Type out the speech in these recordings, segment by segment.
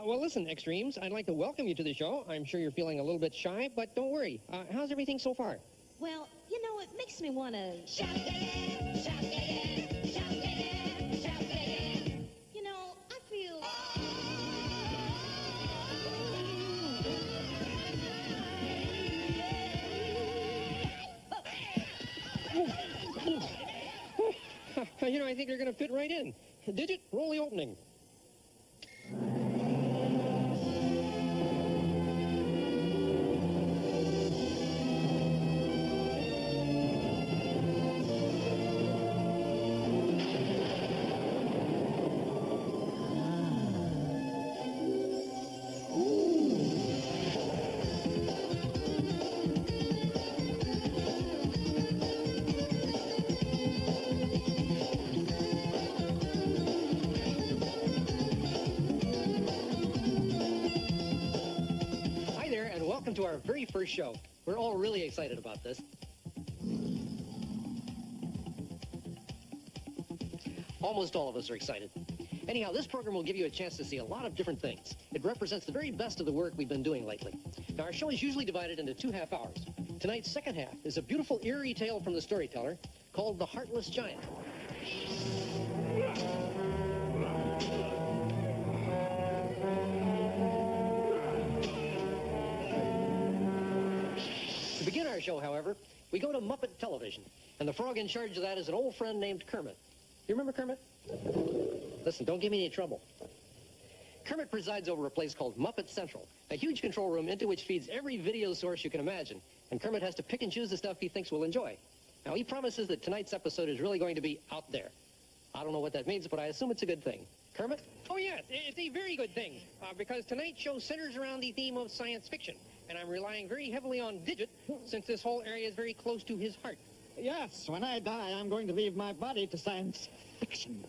Well, listen, Extremes, I'd like to welcome you to the show. I'm sure you're feeling a little bit shy, but don't worry. How's everything so far? Well, you know, it makes me want to shout, shout, shout, You know, I feel... You know, I think they're going to fit right in. Digit, roll the opening. Welcome to our very first show. We're all really excited about this. Almost all of us are excited. Anyhow, this program will give you a chance to see a lot of different things. It represents the very best of the work we've been doing lately. Now, our show is usually divided into 2 half hours. Tonight's second half is a beautiful, eerie tale from the storyteller called The Heartless Giant. To begin our show, however, we go to Muppet Television, and the frog in charge of that is an old friend named Kermit. You remember Kermit? Listen, don't give me any trouble. Kermit presides over a place called Muppet Central, a huge control room into which feeds every video source you can imagine, and Kermit has to pick and choose the stuff he thinks we'll enjoy. Now, he promises that tonight's episode is really going to be out there. I don't know what that means, but I assume it's a good thing. Kermit? Oh, yes, it's a very good thing, because tonight's show centers around the theme of science fiction, and I'm relying very heavily on Digit, since this whole area is very close to his heart. Yes, when I die, I'm going to leave my body to science fiction.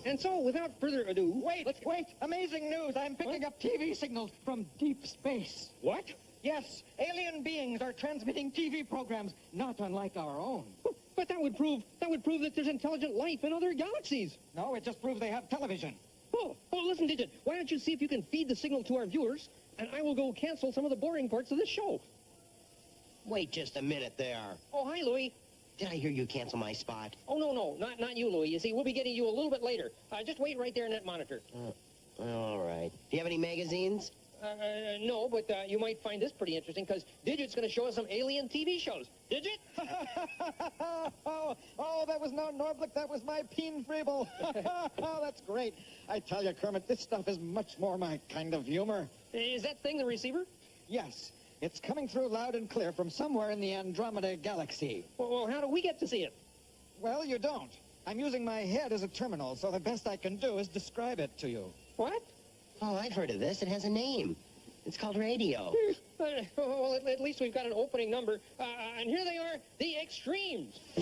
And so, without further ado... Wait! Amazing news! I'm picking up TV signals from deep space. What? Yes, alien beings are transmitting TV programs, not unlike our own. But that would prove that there's intelligent life in other galaxies. No, it just proves they have television. Oh, listen, Digit. Why don't you see if you can feed the signal to our viewers, and I will go cancel some of the boring parts of this show. Wait just a minute there. Oh, hi, Louie. Did I hear you cancel my spot? Oh, no, not you, Louie. You see, we'll be getting you a little bit later. Just wait right there in that monitor. All right. Do you have any magazines? No, but you might find this pretty interesting, because Digit's going to show us some alien TV shows. Digit? Oh, that was no Norblik, that was my Peen Friebel. Oh, that's great. I tell you, Kermit, this stuff is much more my kind of humor. Is that thing the receiver? Yes, it's coming through loud and clear from somewhere in the Andromeda Galaxy. Well, how do we get to see it? Well, you don't. I'm using my head as a terminal, so the best I can do is describe it to you. What? Oh, I've heard of this. It has a name. It's called radio. Well, at least we've got an opening number. And here they are, the Extremes. I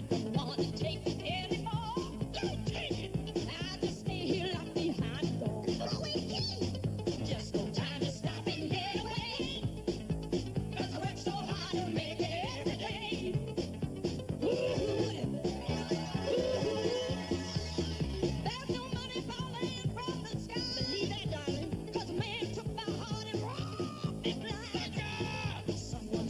don't want to take it anymore. Don't take it. I just stay here like behind the door. Just no time to stop and get away. 'Cause I work so hard to make it every day. There's no money falling from the sky. Believe that, darling. 'Cause a man took my heart and robbed it blind. Someone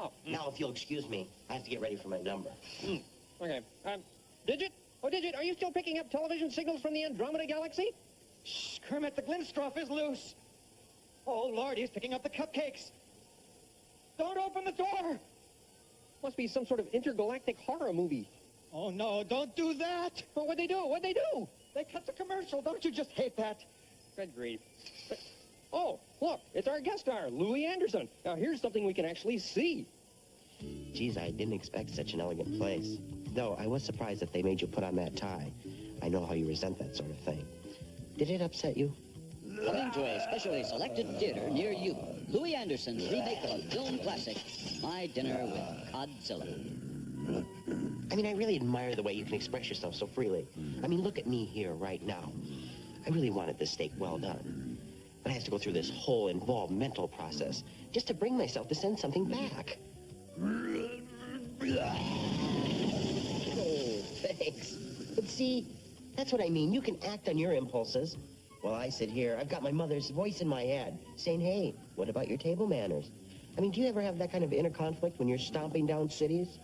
Oh, Now, if you'll excuse me, I have to get ready for my number. okay. Digit? Oh, Digit, are you still picking up television signals from the Andromeda Galaxy? Shh, Kermit, the Glimstroff is loose. Oh, Lord, he's picking up the cupcakes. Don't open the door. Must be some sort of intergalactic horror movie. Oh, no, don't do that. Oh, what'd they do? What'd they do? They cut the commercial. Don't you just hate that? Good grief. Oh, look, it's our guest star, Louis Anderson. Now, here's something we can actually see. Geez, I didn't expect such an elegant place. Though, I was surprised that they made you put on that tie. I know how you resent that sort of thing. Did it upset you? Coming to a specially selected theater near you, Louis Anderson's remake of a film classic, My Dinner with Godzilla. I mean, I really admire the way you can express yourself so freely. I mean, look at me here right now. I really wanted this steak well done. But I have to go through this whole involved mental process just to bring myself to send something back. Oh, thanks. But see, that's what I mean. You can act on your impulses. While I sit here, I've got my mother's voice in my head saying, hey, what about your table manners? I mean, do you ever have that kind of inner conflict when you're stomping down cities?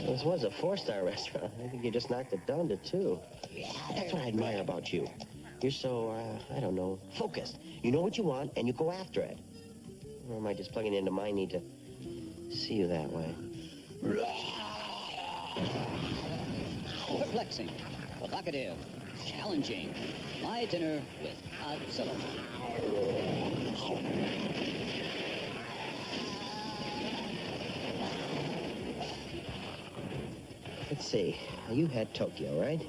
This was a 4-star restaurant. I think you just knocked it down to 2. That's what I admire about you. You're so, I don't know, focused. You know what you want, and you go after it. Or am I just plugging into my need to see you that way? Perplexing, provocative, challenging. My Dinner with Godzilla. Let's see. You had Tokyo, right?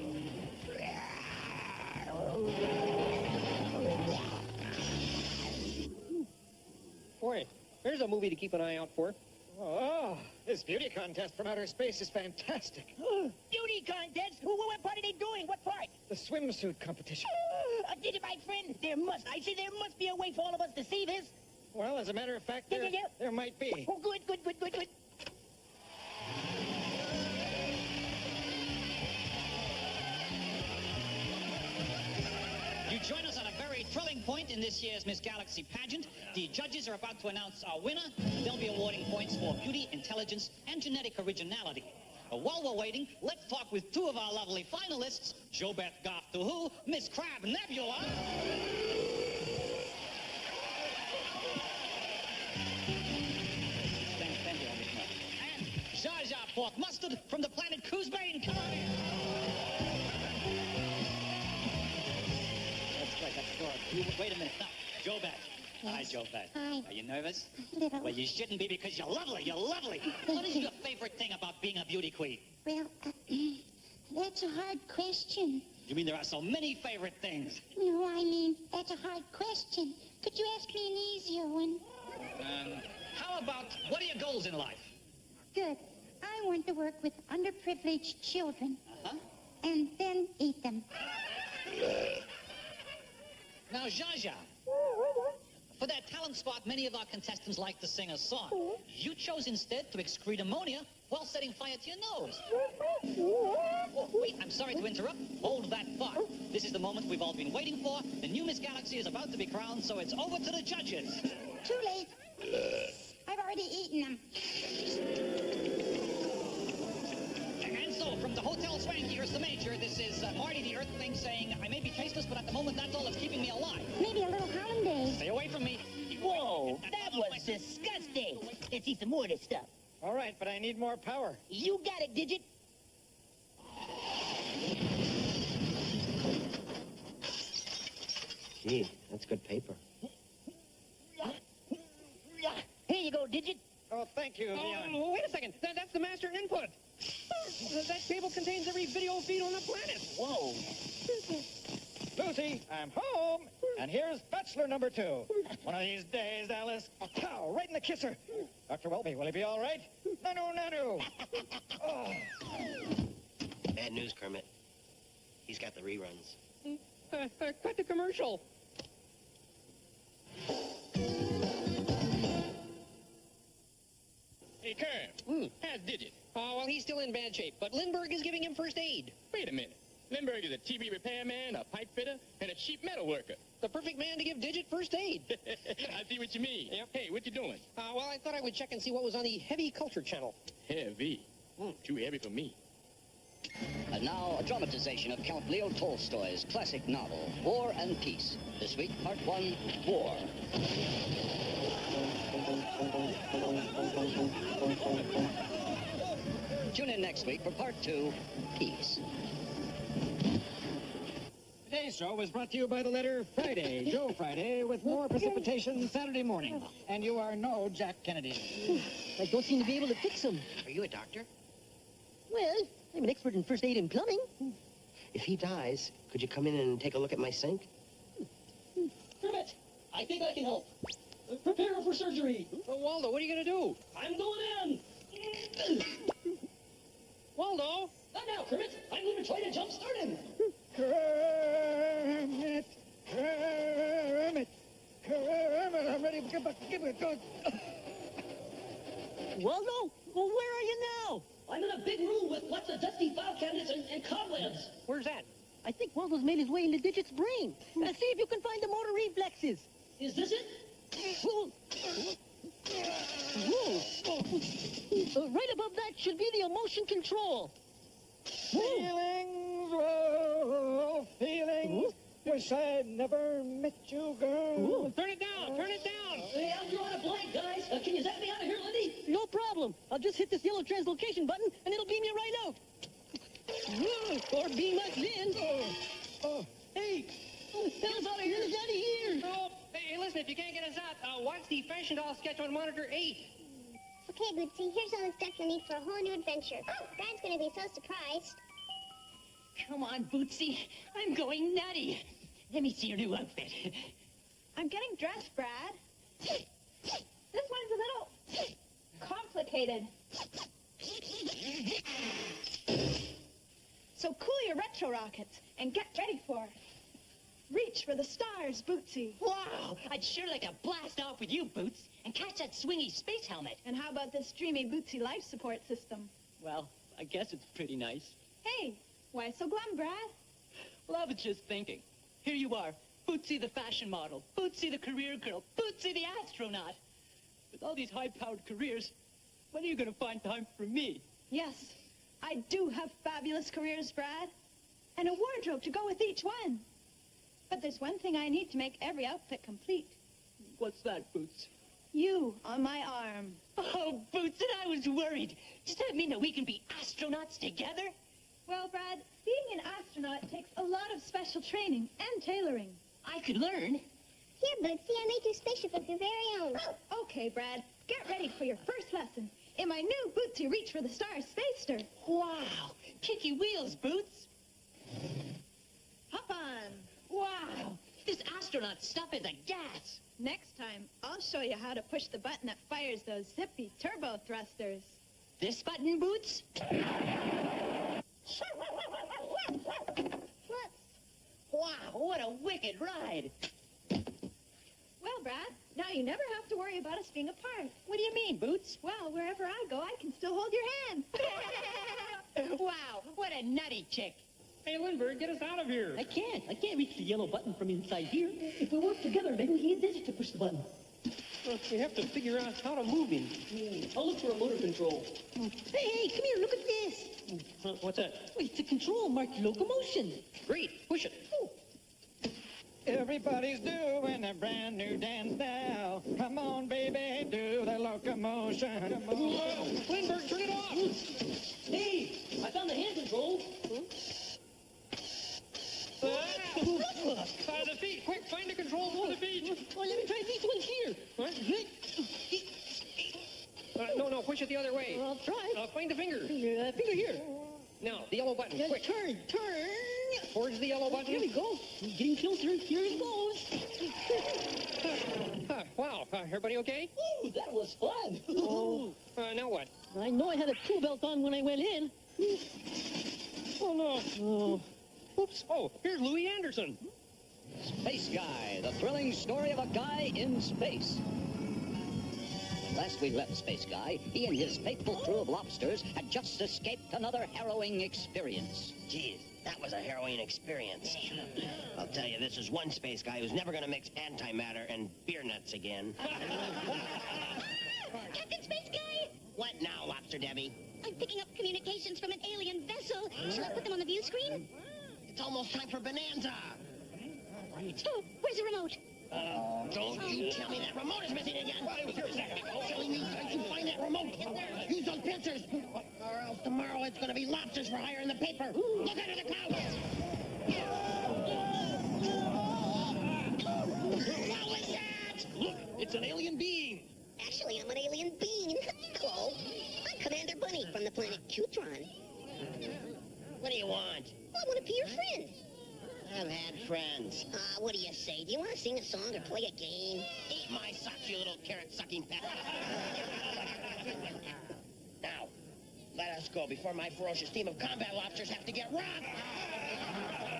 Boy, there's a movie to keep an eye out for. Oh, this beauty contest from outer space is fantastic. Beauty contest? What part are they doing? What part? The swimsuit competition. Did it, my friend? There must be a way for all of us to see this. Well, as a matter of fact, Yeah. there might be. Oh, good. You join us at a very thrilling point in this year's Miss Galaxy pageant. The judges are about to announce our winner. They'll be awarding points for beauty, intelligence, and genetic originality. While we're waiting, let's talk with 2 of our lovely finalists, JoBeth Goff to Who, Miss Crab Nebula. Thank you, Miss Crab. And Jar Jar Pork Mustard from the planet Kuzbane. Come on in. That's right, that's adorable. Wait a minute. Now, JoBeth. Hi, JoBeth. Hi. Are you nervous? Little. Well, you shouldn't be because you're lovely. You're lovely. What is your favorite thing about being a beauty queen? Well, that's a hard question. You mean there are so many favorite things? No, I mean, that's a hard question. Could you ask me an easier one? How about, what are your goals in life? Good. I want to work with underprivileged children. Uh-huh. And then eat them. Now, Zsa Zsa, for that talent spot, many of our contestants like to sing a song. You chose instead to excrete ammonia while setting fire to your nose. Oh, wait, I'm sorry to interrupt. Hold that thought. This is the moment we've all been waiting for. The new Miss Galaxy is about to be crowned, so it's over to the judges. Too late. I've already eaten them. And so, from the Hotel Swanky, here's the Major. This is Marty the Earth Thing saying, I may be tasteless, but at the moment, that's all that's keeping me alive. Maybe a little hollandaise. Stay away from me. Whoa, that was disgusting. Let's eat some more of this stuff. All right, but I need more power. You got it, Digit. Gee, that's good paper. Here you go, Digit. Oh, thank you, Leon. Oh, wait a second. That's the master input. That table contains every video feed on the planet. Whoa. Lucy, I'm home. And here's bachelor number 2. One of these days, Alice. Pow, right in the kisser. Dr. Welby, will he be all right? Nanu. Oh. Bad news, Kermit. He's got the reruns. Cut the commercial. Hey, Kern, how's Digit? Oh, well, he's still in bad shape, but Lindbergh is giving him first aid. Wait a minute. Lindbergh is a TV repairman, a pipe fitter, and a sheet metal worker. The perfect man to give Digit first aid. I see what you mean. Yep. Hey, what you doing? Well, I thought I would check and see what was on the Heavy Culture Channel. Heavy. Too heavy for me. And now, a dramatization of Count Leo Tolstoy's classic novel, War and Peace. This week, Part 1, War. Tune in next week for Part 2, Peace. Today's show was brought to you by the letter Friday, Joe Friday, with more precipitation Saturday morning. And you are no Jack Kennedy. I don't seem to be able to fix them. Are you a doctor? Well, I'm an expert in first aid and plumbing. If he dies, could you come in and take a look at my sink? Kermit, I think I can help. Prepare for surgery. Waldo, what are you going to do? I'm going in. Waldo? Not now, Kermit. I'm going to try to jumpstart him. Kermit! Kermit! Kermit! I'm ready. Give it a go. Waldo, well, where are you now? I'm in a big room with lots of dusty file cabinets and cobwebs. Where's that? I think Waldo's made his way into Digit's brain. Now see if you can find the motor reflexes. Is this it? Whoa. Right above that should be the emotion control. Feelings, oh, feelings. Wish I'd never met you, girl. Turn it down! Turn it down! Hey, I'm drawing a blank, guys. Can you zap me out of here, Lindy? No problem. I'll just hit this yellow translocation button, and it'll beam you right out. Or beam us in. Hey, get us out of here. Get us out of here. Oh, hey, listen, if you can't get us out, watch the Fashion Doll sketch on Monitor 8. Okay, Bootsy, here's all the stuff you'll need for a whole new adventure. Brad's gonna be so surprised. Come on, Bootsy. I'm going nutty. Let me see your new outfit. I'm getting dressed, Brad. This one's a little complicated. So cool your retro rockets and get ready for it. Reach for the stars, Bootsy. Wow, I'd sure like to blast off with you, Boots, and catch that swingy space helmet. And how about this dreamy Bootsy life support system? Well, I guess it's pretty nice. Hey, why so glum, Brad? Well, I was just thinking. Here you are, Bootsy the fashion model, Bootsy the career girl, Bootsy the astronaut. With all these high-powered careers, when are you going to find time for me? Yes, I do have fabulous careers, Brad. And a wardrobe to go with each one. But there's one thing I need to make every outfit complete. What's that, Boots? You on my arm. Oh, Boots, and I was worried. Does that mean that we can be astronauts together? Well, Brad, being an astronaut takes a lot of special training and tailoring. I could learn. Here, Bootsy, I made your spaceship of your very own. Okay, Brad, get ready for your first lesson in my new Bootsy Reach for the Stars Spacester. Wow, kicky wheels, Boots. Hop on. Wow, this astronaut stuff is a gas. Next time, I'll show you how to push the button that fires those zippy turbo thrusters. This button, Boots? Wow, what a wicked ride. Well, Brad, now you never have to worry about us being apart. What do you mean, Boots? Well, wherever I go, I can still hold your hand. Wow, what a nutty chick. Hey, Lindbergh, get us out of here. I can't reach the yellow button from inside here. If we work together, maybe we can get Digit to push the button. We have to figure out how to move him. I'll look for a motor control. Hey, come here, look at this. What's that? Oh, it's a control marked locomotion. Great, push it. Everybody's doing a brand new dance now. Come on, baby, do the locomotion. Lindbergh, turn it off. Hey, I found the hand control. The feet, quick, find the controls for the feet. Oh, let me try these ones here. What? No, push it the other way. I'll try. Find the finger. Finger here. Now, the yellow button, quick. Turn. Towards the yellow button. Here we go. Getting closer. Here it goes. Wow, everybody okay? Ooh, that was fun. Oh. Now what? I know I had a tool belt on when I went in. Oh, no. Oh. Oops. Oh, here's Louis Anderson. Space Guy, the thrilling story of a guy in space. Last we left Space Guy, he and his faithful crew of lobsters had just escaped another harrowing experience. Geez, That was a harrowing experience. I'll tell you, this is one space guy who's never gonna mix antimatter and beer nuts again. Captain Space Guy! What now, Lobster Debbie? I'm picking up communications from an alien vessel. Shall I put them on the view screen? It's almost time for Bonanza. Oh, where's the remote? Don't you tell me that remote is missing again. Well, it was here a second ago. Telling me I can find that remote. Use those pincers. Or else tomorrow it's going to be lobsters for hire in the paper. Look under the couch. What was that? Look, it's an alien being. Actually, I'm an alien being. Hello. I'm Commander Bunny from the planet Qtron. What do you want? Well, I want to be your friend. I've had friends. What do you say? Do you want to sing a song or play a game? Eat my socks, you little carrot-sucking pet. Now, let us go before my ferocious team of combat lobsters have to get robbed.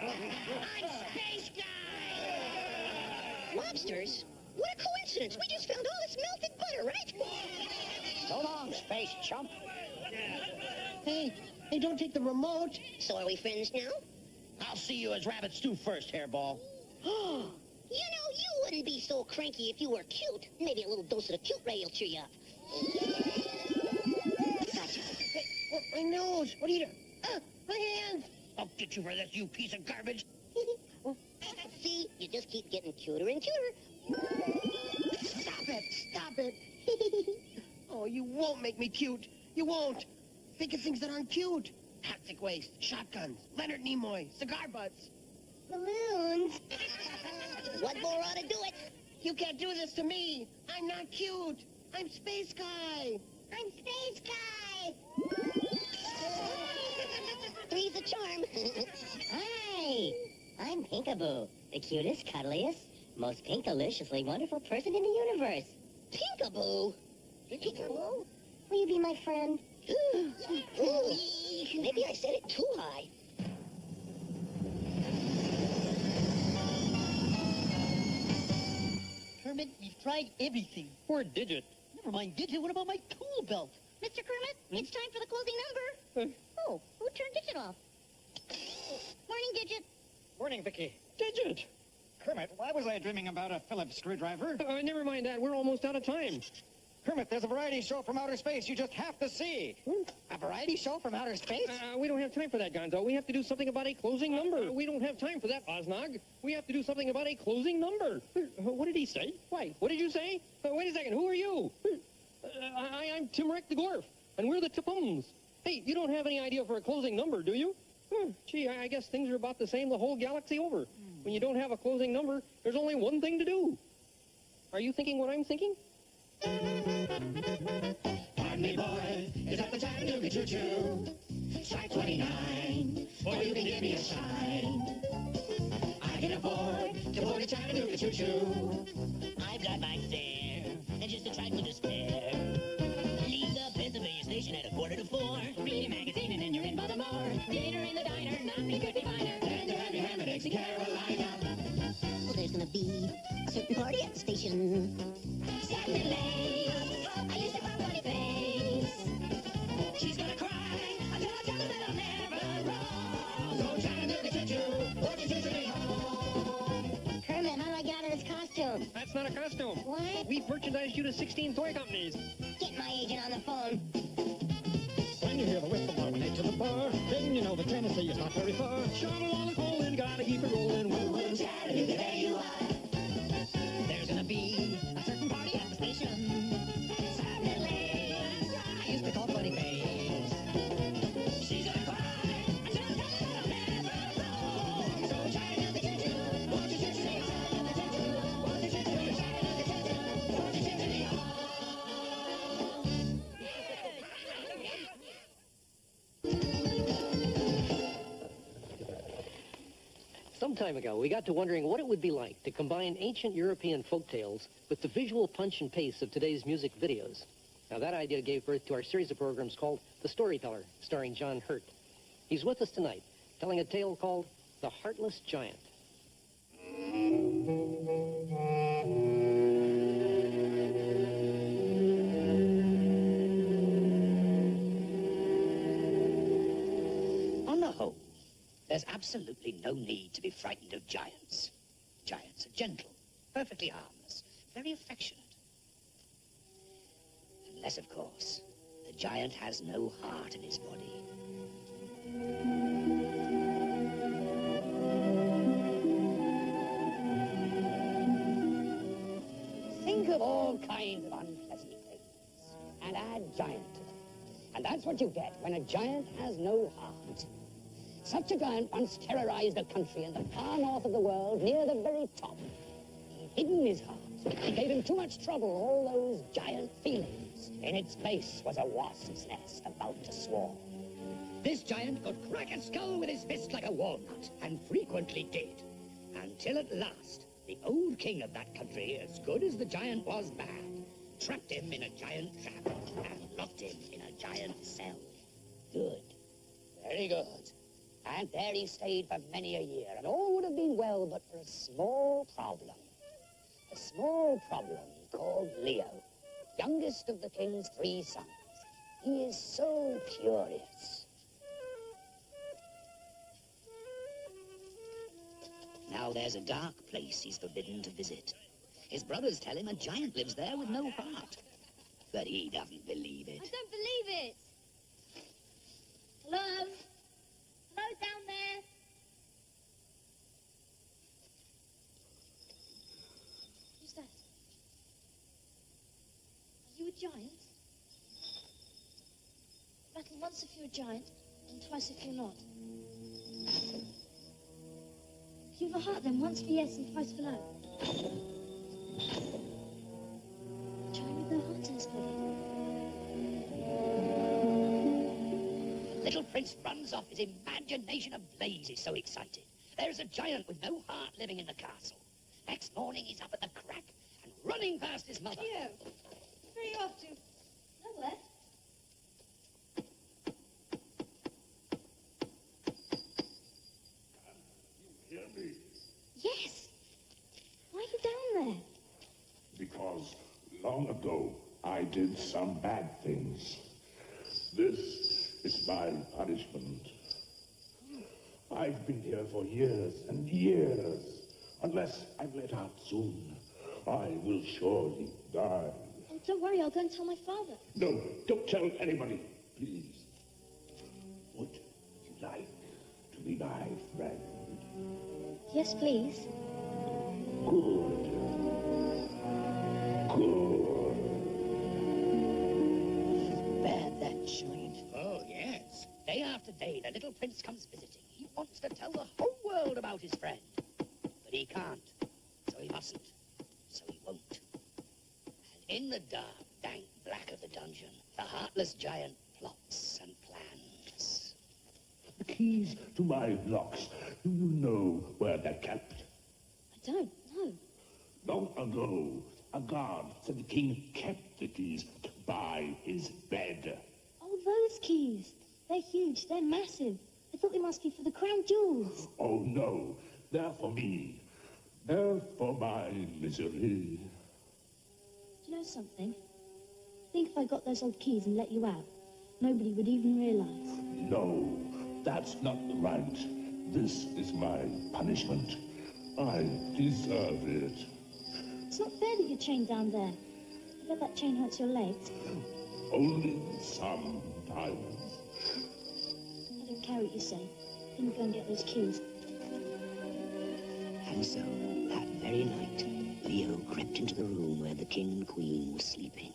I'm Space Guy! Lobsters? What a coincidence. We just found all this melted butter, right? So long, space chump. Hey, don't take the remote. So are we friends now? I'll see you as rabbit stew first, hairball. You know, you wouldn't be so cranky if you were cute. Maybe a little dose of the cute ray will cheer you up. Gotcha. Hey, my nose. What are you doing? My hands. I'll get you for this, you piece of garbage. See, you just keep getting cuter and cuter. Stop it. Oh, you won't make me cute. You won't. Think of things that aren't cute. Toxic waste, shotguns, Leonard Nimoy, cigar butts. Balloons. What more ought to do it? You can't do this to me. I'm not cute. I'm Space Guy. I'm Space Guy. Three's a charm. Hi, I'm Pinkaboo, the cutest, cuddliest, most pink-deliciously wonderful person in the universe. Pinkaboo? Pinkaboo? Will you be my friend? Ooh, maybe I said it too high. Kermit, we've tried everything. Poor Digit. Never mind Digit, what about my tool belt? Mr. Kermit, it's time for the closing number. Oh, who turned Digit off? Morning, Digit. Morning, Vicky. Digit! Kermit, why was I dreaming about a Phillips screwdriver? Never mind that. We're almost out of time. Kermit, there's a variety show from outer space you just have to see. A variety show from outer space? We don't have time for that, Gonzo. We have to do something about a closing number. We don't have time for that, Oznog. We have to do something about a closing number. What did he say? Why? What did you say? Wait a second. Who are you? I'm Timrick the Gorf, and we're the Tipums. Hey, you don't have any idea for a closing number, do you? Gee, I guess things are about the same the whole galaxy over. When you don't have a closing number, there's only one thing to do. Are you thinking what I'm thinking? Pardon me, boy, is that the Chattanooga choo-choo? Strike 29, or you can give me a sign. I can afford to board a Chattanooga choo-choo. I've got my fare, and just a trifle to spare. Leave the Pennsylvania station at 3:45. Read a magazine and then you're in Baltimore. Dinner in the diner, nothing could be finer. And they're having ham and eggs in Carolina. Well, there's gonna be a certain party at the station. Saturday late, I used to cry funny face. She's gonna cry until I tell her that I'll never roll. So Chattanooga choo-choo, won't you choo-choo me home? Kermit, how do I get out of this costume? That's not a costume. What? We've merchandised you to 16 toy companies. Get my agent on the phone. When you hear the whistle blowing into the bar, then you know that Tennessee is not very far. Shovel all the coal in, gotta keep it rolling. Woo-woo, Chattanooga, there you are. There's gonna be a certain party at the station. Saturday late, I used to call funny face. she's gonna cry until I tell her that I'll never roll. So Chattanooga choo-choo, won't you choo-choo me home? Won't you choo-choo me, Chattanooga choo-choo, won't you choo-choo me home? Some time ago, we got to wondering what it would be like to combine ancient European folk tales with the visual punch and pace of today's music videos. Now, that idea gave birth to our series of programs called The Storyteller, starring John Hurt. He's with us tonight, telling a tale called The Heartless Giant. On the whole, there's absolutely absolutely no need to be frightened of giants. Giants are gentle, perfectly harmless, very affectionate. Unless, of course, the giant has no heart in his body. Think of all kinds of unpleasant things and add giant to them. And that's what you get when a giant has no heart. Such a giant once terrorized a country in the far north of the world, near the very top. He'd hidden his heart. It gave him too much trouble, all those giant feelings. In its place was a wasp's nest about to swarm. This giant could crack a skull with his fist like a walnut, and frequently did. Until at last, the old king of that country, as good as the giant was bad, trapped him in a giant trap and locked him in a giant cell. Good. Very good. And there he stayed for many a year, and all would have been well but for a small problem. A small problem called Leo, youngest of the king's 3 sons. He is so curious. Now there's a dark place he's forbidden to visit. His brothers tell him a giant lives there with no heart. But he doesn't believe it. I don't believe it. Hello? Hello down there? Who's that? Are you a giant? Rattle once if you're a giant, and twice if you're not. If you have a heart, then once for yes and twice for no. Giant with no heart in his body. Little prince runs off, his imagination ablaze. He's so excited. There's a giant with no heart living in the castle. Next morning, he's up at the crack and running past his mother. Leo, where are you off to? Nowhere. Hear me? Yes. Why are you down there? Because long ago I did some bad things. This is my punishment. I've been here for years and years. Unless I'm let out soon, I will surely die. Oh, don't worry, I'll go and tell my father. No, don't tell anybody, please. Would you like to be my friend? Yes, please. Good. Good. Bad, that giant. Oh, yes. Day after day, the little prince comes visiting. He wants to tell the whole world about his friend. But he can't. So he mustn't. So he won't. And in the dark, dank black of the dungeon, the heartless giant plots and plans. The keys to my locks. Do you know where they're kept? I don't know. Long ago, a guard said the king kept the keys by his bed. Oh, those keys. They're huge. They're massive. I thought they must be for the crown jewels. Oh, no. They're for me. They're for my misery. Do you know something? I think if I got those old keys and let you out, nobody would even realize. No, that's not right. This is my punishment. I deserve it. It's not fair that you're chained down there. I bet that chain hurts your legs. Only sometimes. I don't care what you say. Let me go and get those keys. And so, that very night, Leo crept into the room where the king and queen were sleeping.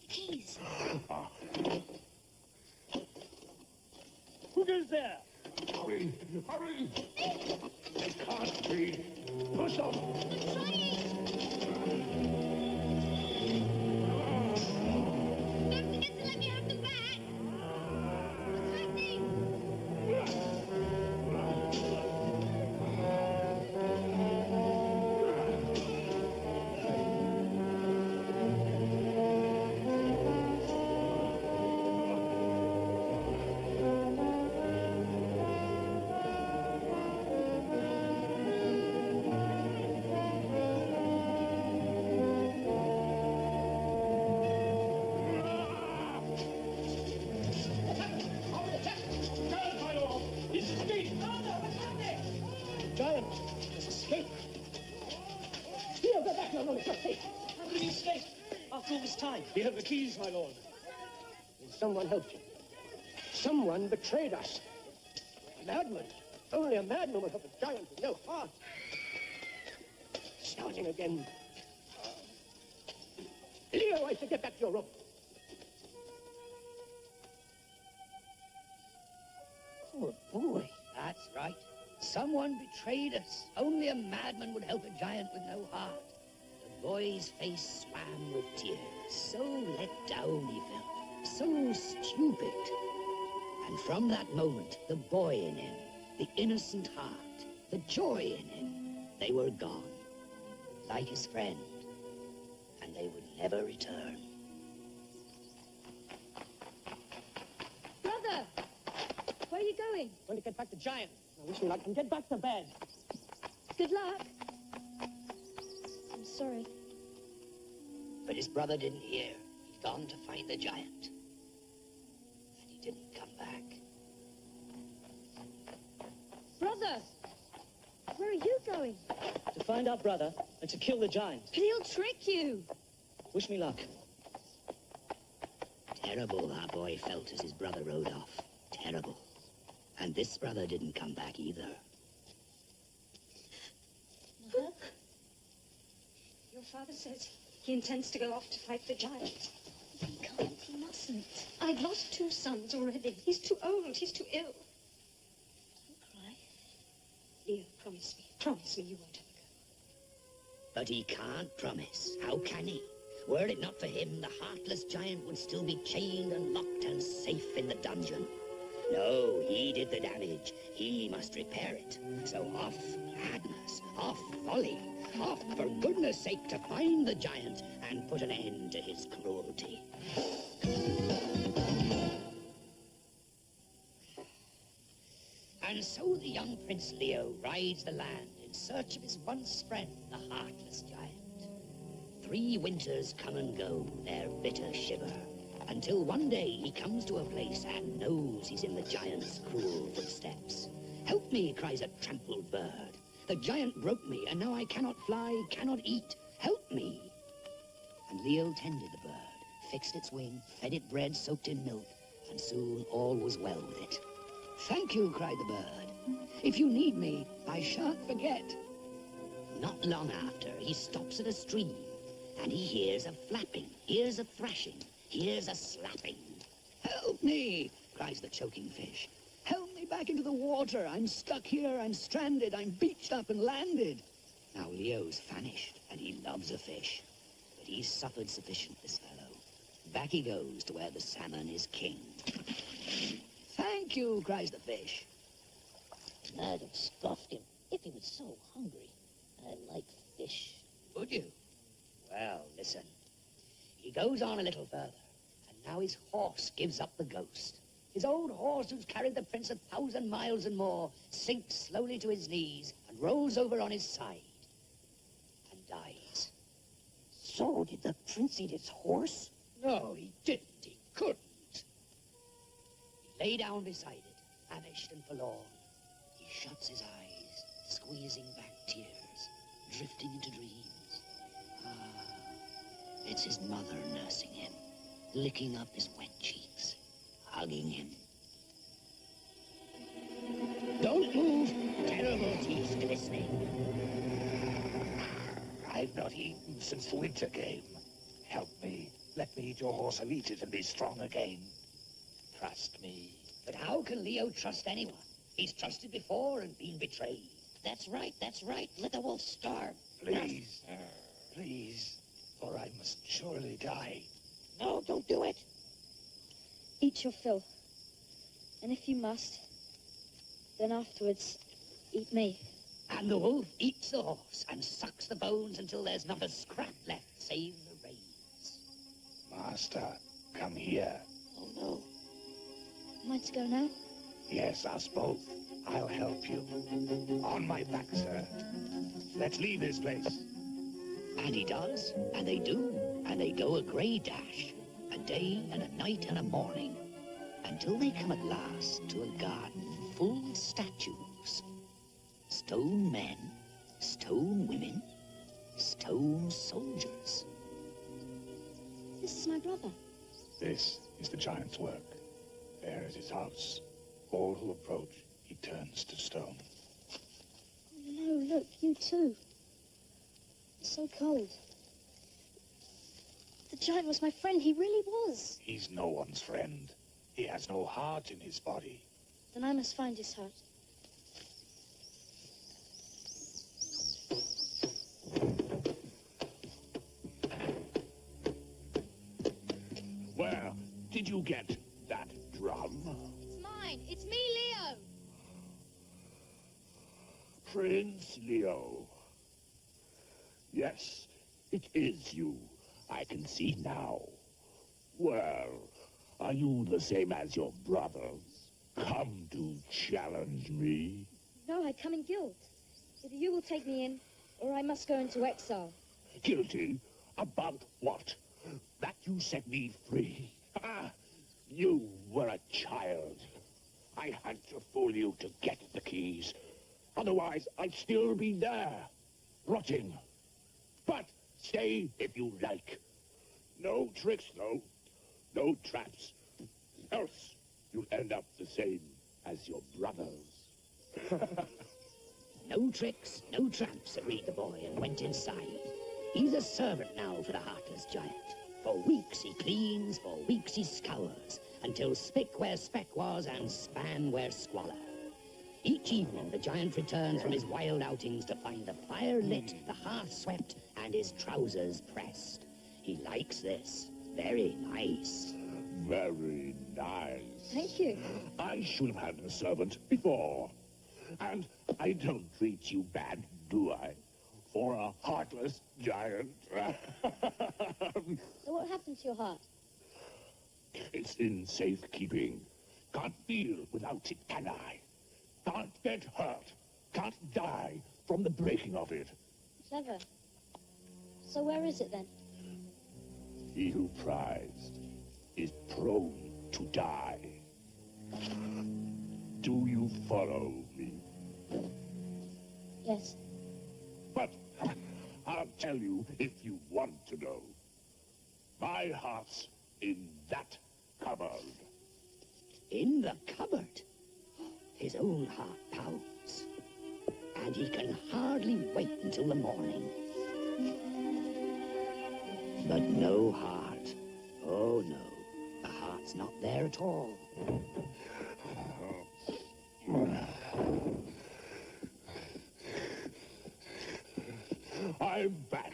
Keys. Who goes there? Hurry! Hurry! They can't be. Push them! Don't forget to let me have the bag. What's happening? after all this time? We have the keys, my lord. And someone helped you. Someone betrayed us. A madman. Only a madman would help a giant with no heart. Starting again. Leo, I should get back to your room. Poor boy. That's right. Someone betrayed us. Only a madman would help a giant with no heart. The boy's face swam with tears. So let down he felt. So stupid. And from that moment, the boy in him, the innocent heart, the joy in him, they were gone. Like his friend. And they would never return. Brother! Where are you going? Going to get back to Giant. I wish me luck and get back to bed. Good luck. I'm sorry. But his brother didn't hear. He'd gone to find the giant. And he didn't come back. Brother! Where are you going? To find our brother and to kill the giant. But he'll trick you. Wish me luck. Terrible our boy felt as his brother rode off. Terrible. And this brother didn't come back either. Mother? Your father says he intends to go off to fight the giant. He can't, he mustn't. I've lost 2 sons already. He's too old, he's too ill. Don't cry. Leo, promise me you won't ever go. But he can't promise. How can he? Were it not for him, the Heartless giant would still be chained and locked and safe in the dungeon. No, he did the damage. He must repair it. So off, madness, off, folly, off, for goodness sake, to find the giant and put an end to his cruelty. And so the young Prince Leo rides the land in search of his once friend, the Heartless giant. 3 winters come and go, their bitter shiver, until one day he comes to a place and knows he's in the giant's cruel footsteps. Help me, cries a trampled bird. The giant broke me, and now I cannot fly, cannot eat. Help me. And Leo tended the bird, fixed its wing, fed it bread soaked in milk, and soon all was well with it. Thank you, cried the bird. If you need me, I shan't forget. Not long after, he stops at a stream, and he hears a flapping, hears a thrashing, hears a slapping. Help me, cries the choking fish. Help me back into the water. I'm stuck here, I'm stranded, I'm beached up and landed. Now Leo's famished, and he loves a fish. But he's suffered sufficient, this fellow. Back he goes to where the salmon is king. Thank you, cries the fish. I'd have scoffed him if he was so hungry. I like fish. Would you? Well, listen. He goes on a little further, and now his horse gives up the ghost. His old horse, who's carried the prince 1,000 miles and more, sinks slowly to his knees and rolls over on his side and dies. So did the prince eat his horse? No, he didn't. He couldn't. He lay down beside it, famished and forlorn. He shuts his eyes, squeezing back tears, drifting into dreams. It's his mother nursing him, licking up his wet cheeks, hugging him. Don't move! Terrible teeth glistening. I've not eaten since the winter came. Help me. Let me eat your horse. I'll eat it and be strong again. Trust me. But how can Leo trust anyone? He's trusted before and been betrayed. That's right, that's right. Let the wolf starve. Please, please, or I must surely die. No, don't do it. Eat your fill. And if you must, then afterwards, eat me. And the wolf eats the horse and sucks the bones until there's not a scrap left save the reins. Master, come here. Oh, no. Am I to go now? Yes, us both. I'll help you. On my back, sir. Let's leave this place. And he does, and they do, and they go a grey dash, a day and a night and a morning, until they come at last to a garden full of statues. Stone men, stone women, stone soldiers. This is my brother. This is the giant's work. There is his house. All who approach, he turns to stone. Oh, no, look, you too. It's so cold. The giant was my friend. He really was. He's no one's friend. He has no heart in his body. Then I must find his heart. Where did you get that drum? It's mine. It's me, Leo. Prince Leo. Yes, it is you. I can see now. Well, are you the same as your brothers? Come to challenge me? No, I come in guilt. Either you will take me in, or I must go into exile. Guilty? About what? That you set me free? Ah, you were a child. I had to fool you to get the keys. Otherwise, I'd still be there, rotting. But stay if you like. No tricks, though. No traps. Else you'll end up the same as your brothers. No tricks, no traps, agreed the boy and went inside. He's a servant now for the Heartless giant. For weeks he cleans, for weeks he scours, until spick where speck was and span where squalor. Each evening the giant returns from his wild outings to find the fire lit, the hearth swept, and his trousers pressed. He likes this. Very nice. Very nice. Thank you. I should have had a servant before. And I don't treat you bad, do I? For a heartless giant. So what happened to your heart? It's in safekeeping. Can't feel without it, can I? Can't get hurt. Can't die from the breaking of it. Clever. So where is it then? He who prized is prone to die. Do you follow me? Yes. But I'll tell you if you want to know. My heart's in that cupboard. In the cupboard? His old heart pounds. And he can hardly wait until the morning. But no heart. Oh, no. The heart's not there at all. I'm back.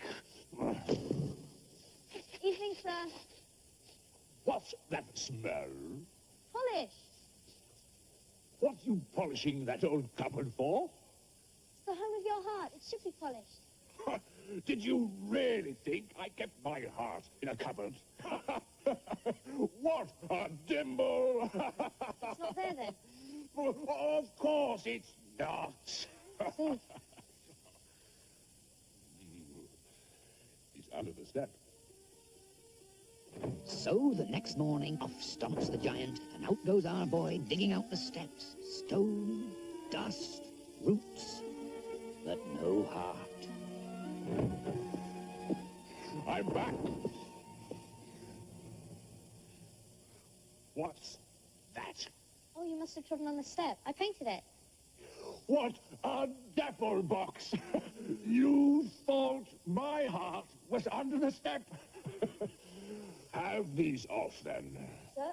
Evening, sir. What's that smell? Polish. What you polishing that old cupboard for? It's the home of your heart. It should be polished. Did you really think I kept my heart in a cupboard? What a dimple! It's not there then. Of course it's not. See. It's under the step. So the next morning, off stomps the giant, and out goes our boy digging out the steps. Stone, dust, roots, but no heart. I'm back. What's that? Oh, you must have trodden on the step. I painted it. What a dapple box! You thought my heart was under the step? Have these off, then. Sir?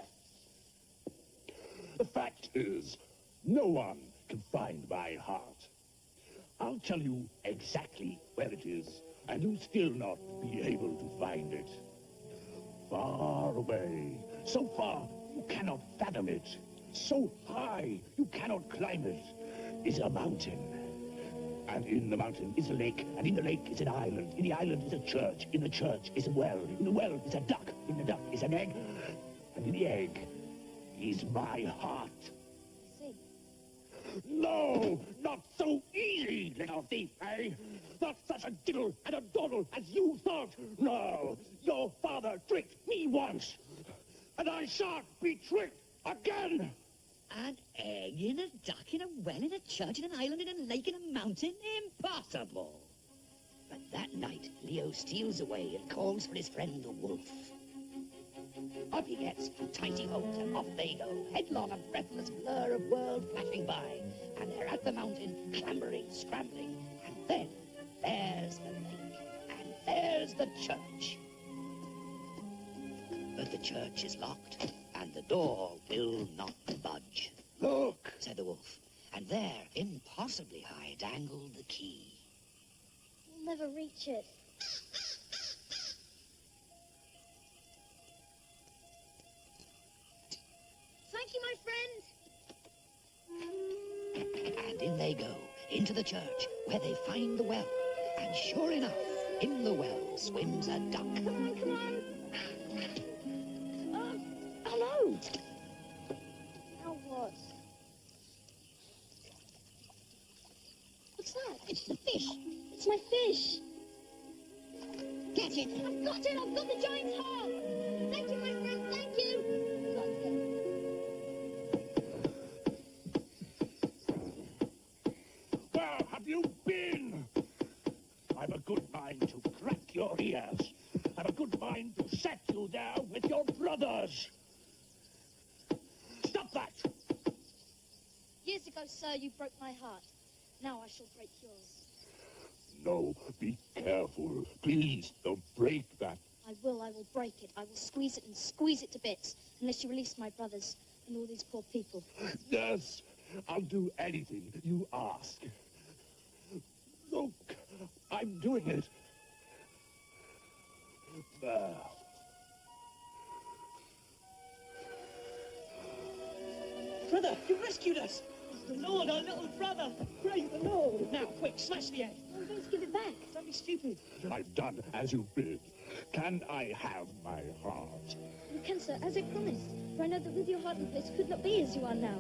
The fact is, no one can find my heart. I'll tell you exactly where it is, and you'll still not be able to find it. Far away, so far you cannot fathom it, so high you cannot climb it, is a mountain. And in the mountain is a lake, and in the lake is an island. In the island is a church, in the church is a well. In the well is a duck, in the duck is an egg, and in the egg is my heart. I see. No, not so easy, little thief, eh? Not such a diddle and a doddle as you thought. No, your father tricked me once, and I shan't be tricked again. An egg in a duck in a well in a church in an island in a lake in a mountain? Impossible! But that night, Leo steals away and calls for his friend the wolf. Off he gets, tighty hopes, and off they go, headlong, a breathless blur of world flashing by. And they're at the mountain, clambering, scrambling, and then there's the lake, and there's the church. But the church is locked, and the door will not budge. Look! Said the wolf, and there, impossibly high, dangled the key. We'll never reach it. Thank you, my friend. And in they go, into the church, where they find the well. And sure enough, in the well swims a duck. Come on, come on. Hello. Now what? What's that? It's the fish. It's my fish. Get it. I've got it. I've got the giant's heart. Thank you, my friend. Thank you. Where have you been? I've a good mind to crack your ears. I've a good mind to set you there with your brothers. Stop that! Years ago, sir, you broke my heart. Now I shall break yours. No, be careful. Please, don't break that. I will break it. I will squeeze it and squeeze it to bits, unless you release my brothers and all these poor people. Yes, I'll do anything you ask. Look, I'm doing it. There. Brother, you rescued us. The Lord, our little brother. Praise the Lord. Now, quick, smash the egg. I'm going to give it back. Don't be stupid. I've done as you bid. Can I have my heart? You can, sir, as I promised. For I know that with your heart in place could not be as you are now.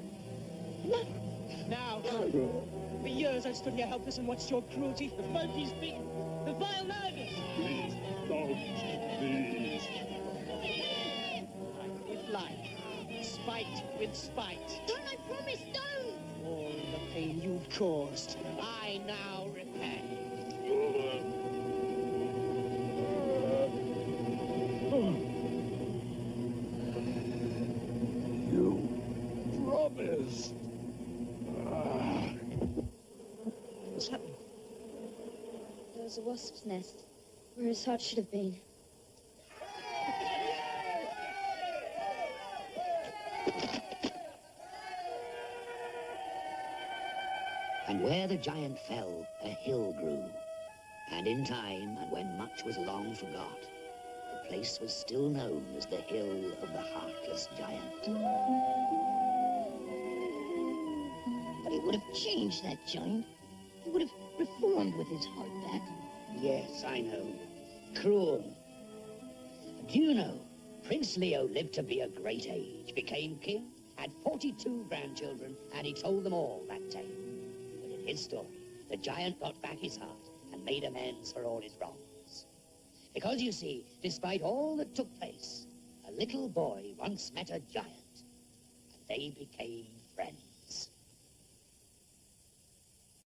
Look. Now, for years I've stood here helpless and watched your cruelty. The folk he's beaten. The vile murders. Please, don't. Please. Like with like. Spite with spite. Don't, I promise, don't! All the pain you've caused, I now repay. You promised. What's happening? There was a wasp's nest where his heart should have been. And where the giant fell, a hill grew. And in time, and when much was long forgot, the place was still known as the Hill of the Heartless Giant. But he would have changed, that giant. He would have reformed with his heart back. Yes, I know. Cruel. But do you know, Prince Leo lived to be a great age, became king, had 42 grandchildren, and he told them all that tale. But in his story, the giant got back his heart and made amends for all his wrongs. Because, you see, despite all that took place, a little boy once met a giant, and they became friends.